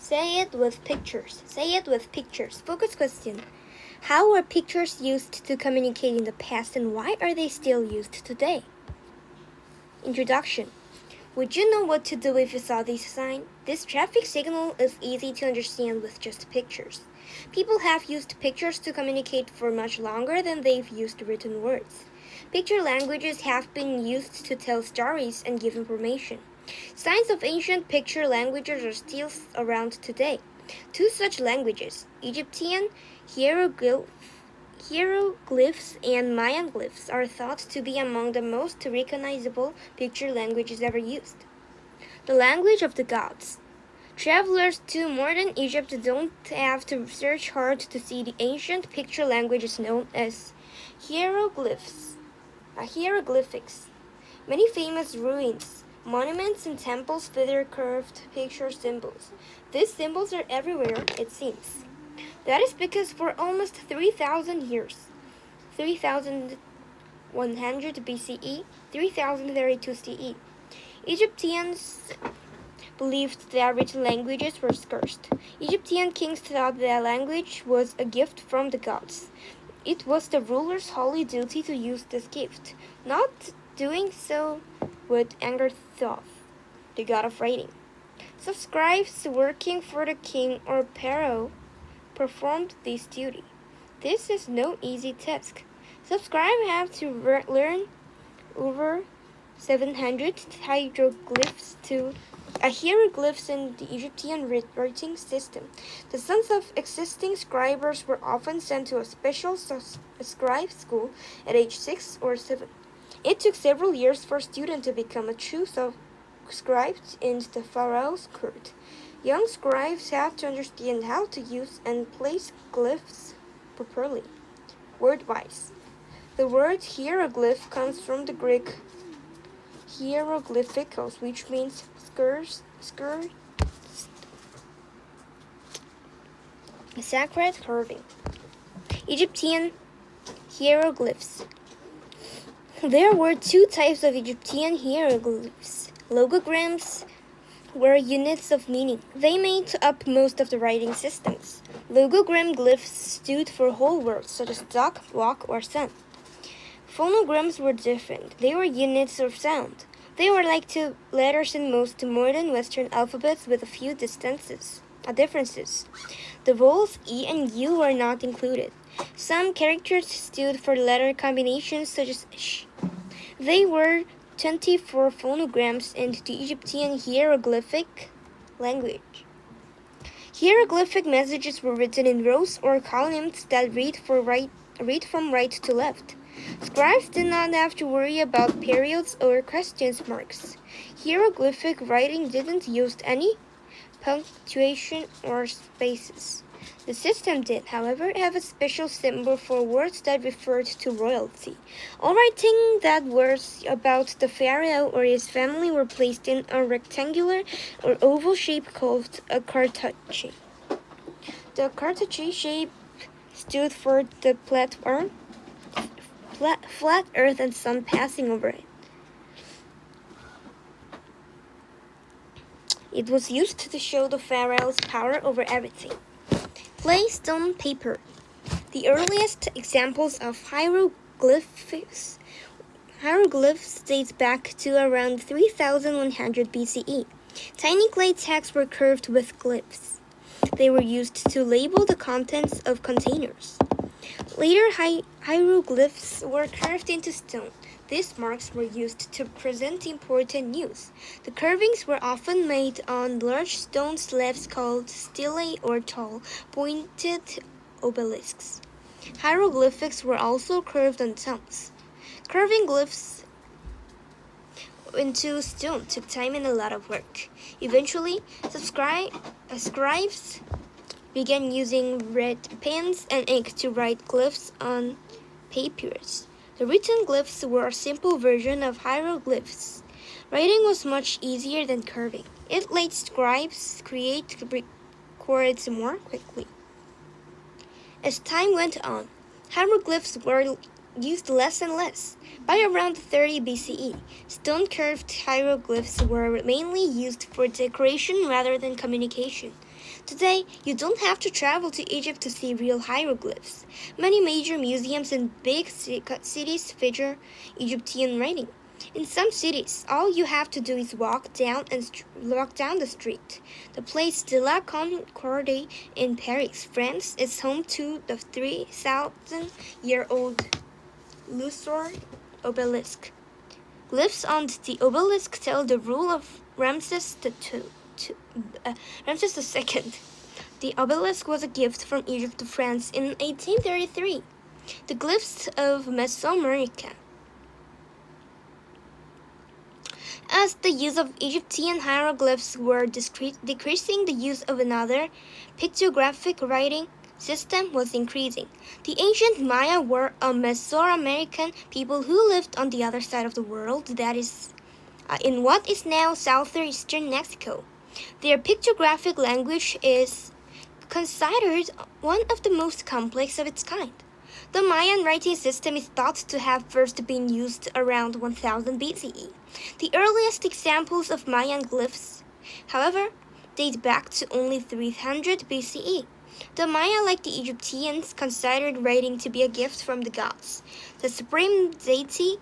Say it with pictures. Say it with pictures. Focus question. How were pictures used to communicate in the past and why are they still used today? Introduction. Would you know what to do if you saw this sign? This traffic signal is easy to understand with just pictures. People have used pictures to communicate for much longer than they've used written words. Picture languages have been used to tell stories and give information. Signs of ancient picture languages are still around today. Two such languages, Egyptian hieroglyphs and Mayan glyphs, are thought to be among the most recognizable picture languages ever used. The language of the gods. Travelers to modern Egypt don't have to search hard to see the ancient picture languages known as hieroglyphs. Hieroglyphics. Many famous ruins, monuments, and temples feature curved picture symbols. These symbols are everywhere, it seems. That is because for almost 3,000 years, 3,100 BCE, 3032 CE, Egyptians believed that written languages were scarce. Egyptian kings thought that language was a gift from the gods. It was the ruler's holy duty to use this gift. Not doing so would anger Thoth, the god of writing. So scribes working for the king or pharaoh performed this duty. This is no easy task. Scribes have to learn over 700 hieroglyphs in the Egyptian writing system. The sons of existing scribes were often sent to a special scribe school at age 6 or 7. It took several years for a student to become a true scribe in the pharaoh's court. Young scribes have to understand how to use and place glyphs properly. Word-wise, the word hieroglyph comes from the Greek hieroglyphikos, which means sacred carving. Egyptian hieroglyphs. There were two types of Egyptian hieroglyphs. Logograms were units of meaning. They made up most of the writing systems. Logogram glyphs stood for whole words such as duck, walk, or sun. Phonograms were different. They were units of sound. They were like two letters in most modern Western alphabets with a few differences. The vowels E and U were not included. Some characters stood for letter combinations such as sh. There were 24 phonograms in the Egyptian hieroglyphic language. Hieroglyphic messages were written in rows or columns that read from right to left. Scribes did not have to worry about periods or question marks. Hieroglyphic writing didn't use any punctuation or spaces. The system did, however, have a special symbol for words that referred to royalty. All writing that was about the pharaoh or his family were placed in a rectangular or oval shape called a cartouche. The cartouche shape stood for the platform, flat earth and sun passing over it. It was used to show the pharaoh's power over everything. Placed on paper. The earliest examples of hieroglyphs dates back to around 3100 BCE. Tiny clay tags were curved with glyphs. They were used to label the contents of containers. Later, hieroglyphs were carved into stone. These marks were used to present important news. The carvings were often made on large stone slabs called stelae or tall, pointed obelisks. Hieroglyphics were also carved on stones. Carving glyphs into stone took time and a lot of work. Eventually, scribes began using red pens and ink to write glyphs on papyrus. The written glyphs were a simple version of hieroglyphs. Writing was much easier than carving. It let scribes create records more quickly. As time went on, hieroglyphs were used less and less. By around 30 BCE, stone-curved hieroglyphs were mainly used for decoration rather than communication. Today, you don't have to travel to Egypt to see real hieroglyphs. Many major museums in big cities feature Egyptian writing. In some cities, all you have to do is walk down the street. The place de la Concorde in Paris, France, is home to the 3,000-year-old Luxor obelisk. Glyphs on the obelisk tell the rule of Ramses II. The obelisk was a gift from Egypt to France in 1833. The glyphs of Mesoamerica. As the use of Egyptian hieroglyphs were decreasing, the use of another pictographic writing system was increasing. The ancient Maya were a Mesoamerican people who lived on the other side of the world, that is, in what is now southeastern Mexico. Their pictographic language is considered one of the most complex of its kind. The Mayan writing system is thought to have first been used around 1000 BCE. The earliest examples of Mayan glyphs, however, date back to only 300 BCE. The Maya, like the Egyptians, considered writing to be a gift from the gods. The supreme deity,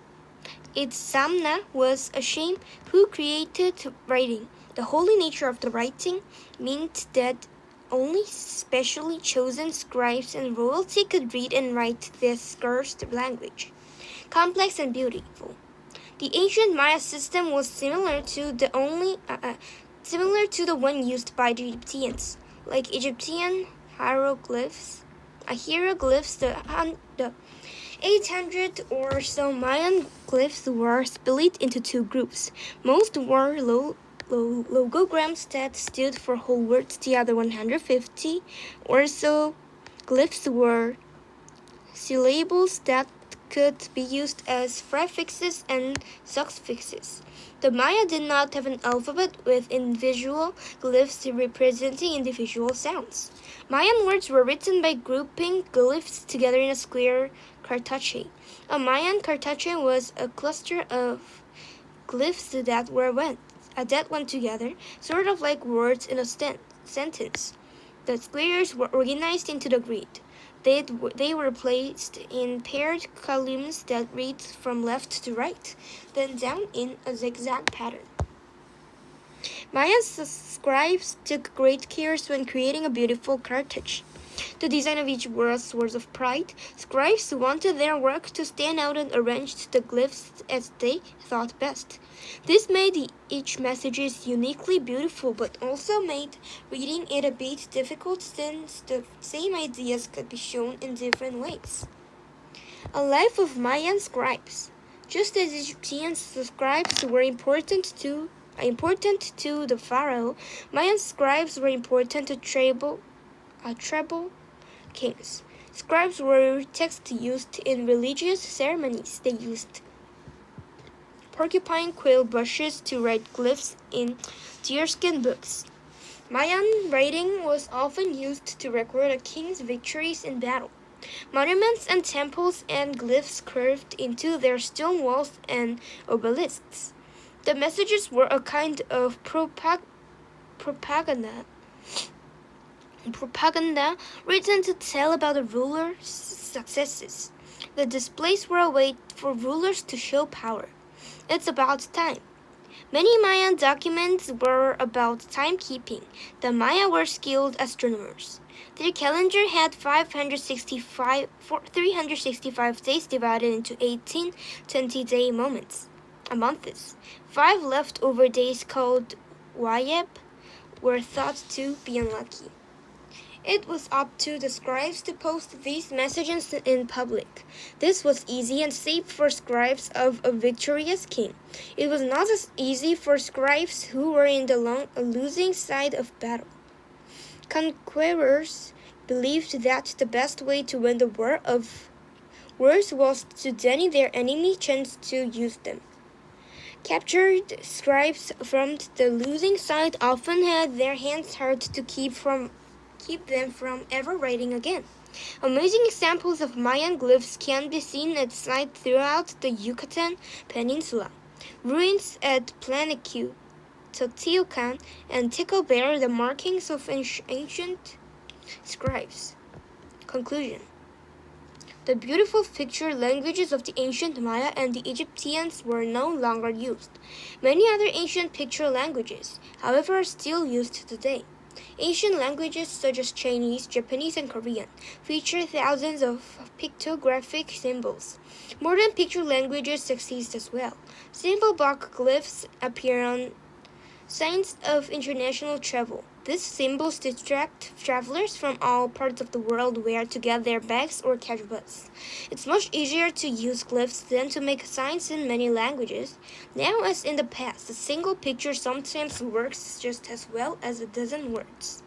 Itzamna, was a Shem who created writing. The holy nature of the writing meant that only specially chosen scribes and royalty could read and write this cursed language. Complex and beautiful. The ancient Maya system was similar to the one used by the Egyptians. Like Egyptian hieroglyphs, the 800 or so Mayan glyphs were split into two groups. Most were logograms that stood for whole words. The other 150 or so glyphs were syllables that could be used as prefixes and suffixes. The Maya did not have an alphabet with individual glyphs representing individual sounds. Mayan words were written by grouping glyphs together in a square cartouche. A Mayan cartouche was a cluster of glyphs that went together, sort of like words in a sentence. The squares were organized into the grid. They were placed in paired columns that read from left to right, then down in a zigzag pattern. Mayan scribes took great care when creating a beautiful cartouche. The design of each was a source of pride. Scribes wanted their work to stand out and arranged the glyphs as they thought best. This made each message uniquely beautiful, but also made reading it a bit difficult since the same ideas could be shown in different ways. A life of Mayan scribes. Just as Egyptian scribes were important to the pharaoh, Mayan scribes were important to tribal kings. Scribes were text used in religious ceremonies. They used porcupine quill brushes to write glyphs in deerskin books. Mayan writing was often used to record a king's victories in battle. Monuments and temples and glyphs carved into their stone walls and obelisks. The messages were a kind of propaganda written to tell about the ruler's successes. The displays were a way for rulers to show power. It's about time. Many Mayan documents were about timekeeping. The Maya were skilled astronomers. Their calendar had 365 days divided into 18 20-day months. 5 leftover days called Wayeb were thought to be unlucky. It was up to the scribes to post these messages in public. This was easy and safe for scribes of a victorious king. It was not as easy for scribes who were in the losing side of battle. Conquerors believed that the best way to win the war of words was to deny their enemy chance to use them. Captured scribes from the losing side often had their hands hard to keep them from ever writing again. Amazing examples of Mayan glyphs can be seen at sites throughout the Yucatan Peninsula. Ruins at Planique, Teotihuacan, and Tikal bear the markings of ancient scribes. Conclusion. The beautiful picture languages of the ancient Maya and the Egyptians were no longer used. Many other ancient picture languages, however, are still used today. Ancient languages such as Chinese, Japanese, and Korean feature thousands of pictographic symbols. Modern picture languages exist as well. Symbol block glyphs appear on signs of international travel. These symbols distract travelers from all parts of the world where to get their bags or catch a bus. It's much easier to use glyphs than to make signs in many languages. Now, as in the past, a single picture sometimes works just as well as a dozen words.